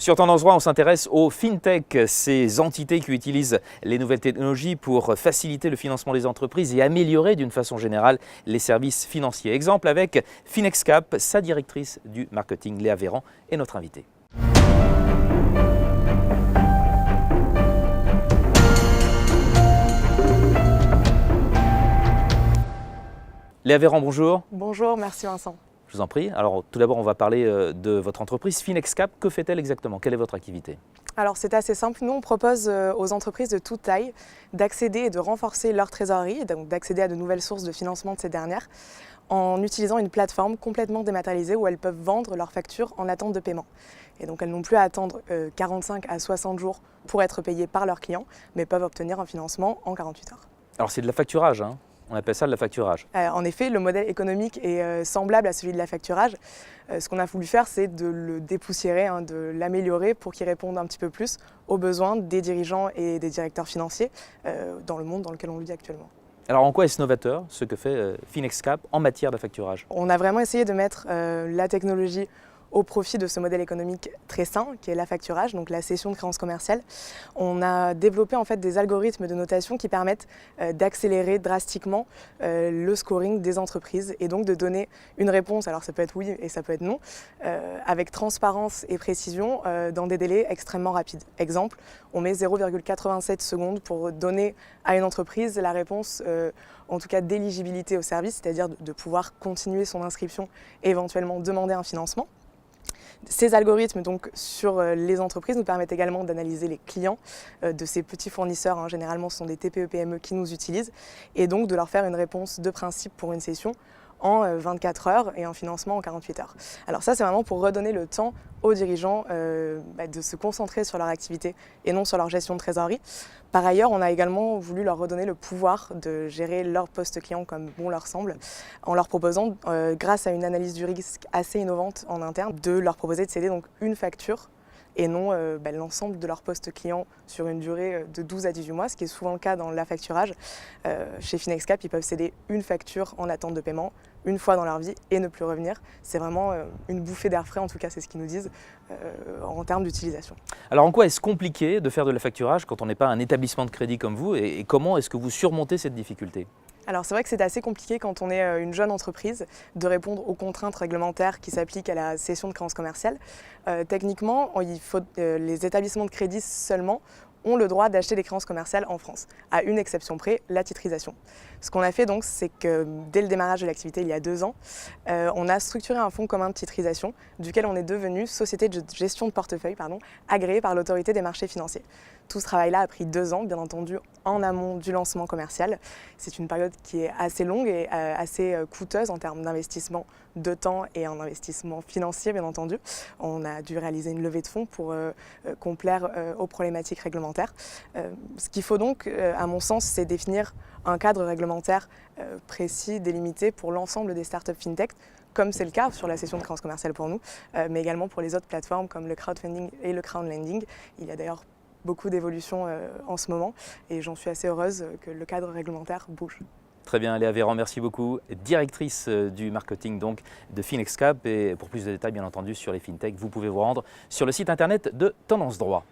Sur Tendance Droit, on s'intéresse aux FinTech, ces entités qui utilisent les nouvelles technologies pour faciliter le financement des entreprises et améliorer d'une façon générale les services financiers. Exemple avec Finexcap, sa directrice du marketing Léa Véran est notre invitée. Léa Véran, bonjour. Bonjour, merci Vincent. Je vous en prie. Alors tout d'abord, on va parler de votre entreprise Finexcap. Que fait-elle exactement? Quelle est votre activité? Alors c'est assez simple, nous on propose aux entreprises de toute taille d'accéder et de renforcer leur trésorerie, donc d'accéder à de nouvelles sources de financement de ces dernières en utilisant une plateforme complètement dématérialisée où elles peuvent vendre leurs factures en attente de paiement. Et donc elles n'ont plus à attendre 45 à 60 jours pour être payées par leurs clients, mais peuvent obtenir un financement en 48 heures. Alors c'est de la facturage, hein? On appelle ça de la facturage. En effet, le modèle économique est semblable à celui de la facturage. Ce qu'on a voulu faire, c'est de le dépoussiérer, de l'améliorer pour qu'il réponde un petit peu plus aux besoins des dirigeants et des directeurs financiers dans le monde dans lequel on vit actuellement. Alors en quoi est-ce novateur ce que fait Finexcap en matière de facturage? On a vraiment essayé de mettre la technologie au profit de ce modèle économique très sain qui est la facturage, donc la cession de créances commerciales. On a développé en fait des algorithmes de notation qui permettent d'accélérer drastiquement le scoring des entreprises et donc de donner une réponse, alors ça peut être oui et ça peut être non, avec transparence et précision dans des délais extrêmement rapides. Exemple, on met 0,87 secondes pour donner à une entreprise la réponse en tout cas d'éligibilité au service, c'est-à-dire de pouvoir continuer son inscription et éventuellement demander un financement. Ces algorithmes donc, sur les entreprises nous permettent également d'analyser les clients de ces petits fournisseurs, généralement ce sont des TPE-PME qui nous utilisent, et donc de leur faire une réponse de principe pour une session en 24 heures et un financement en 48 heures. Alors ça c'est vraiment pour redonner le temps aux dirigeants de se concentrer sur leur activité et non sur leur gestion de trésorerie. Par ailleurs, on a également voulu leur redonner le pouvoir de gérer leur poste client comme bon leur semble, en leur proposant, grâce à une analyse du risque assez innovante en interne, de leur proposer de céder donc une facture et non l'ensemble de leur poste client sur une durée de 12 à 18 mois, ce qui est souvent le cas dans la facturage. Chez Finexcap, ils peuvent céder une facture en attente de paiement, une fois dans leur vie et ne plus revenir. C'est vraiment une bouffée d'air frais, en tout cas c'est ce qu'ils nous disent, en termes d'utilisation. Alors en quoi est-ce compliqué de faire de la facturage quand on n'est pas un établissement de crédit comme vous et comment est-ce que vous surmontez cette difficulté? Alors c'est vrai que c'est assez compliqué quand on est une jeune entreprise de répondre aux contraintes réglementaires qui s'appliquent à la cession de créances commerciales. Techniquement, les établissements de crédit seulement ont le droit d'acheter des créances commerciales en France, à une exception près, la titrisation. Ce qu'on a fait donc, c'est que dès le démarrage de l'activité il y a 2 ans, on a structuré un fonds commun de titrisation duquel on est devenu société de gestion de portefeuille agréée par l'autorité des marchés financiers. Tout ce travail-là a pris 2 ans, bien entendu, en amont du lancement commercial. C'est une période qui est assez longue et assez coûteuse en termes d'investissement de temps et en investissement financier, bien entendu. On a dû réaliser une levée de fonds pour complaire aux problématiques réglementaires. Ce qu'il faut donc, à mon sens, c'est définir un cadre réglementaire précis, délimité pour l'ensemble des startups fintech, comme c'est le cas sur la cession de créances commerciales pour nous, mais également pour les autres plateformes comme le crowdfunding et le crowdlending. Il y a d'ailleurs beaucoup d'évolutions en ce moment et j'en suis assez heureuse que le cadre réglementaire bouge. Très bien, Léa Véran, merci beaucoup. Directrice du marketing donc de Finexcap, et pour plus de détails bien entendu sur les FinTech, vous pouvez vous rendre sur le site internet de Tendance Droit.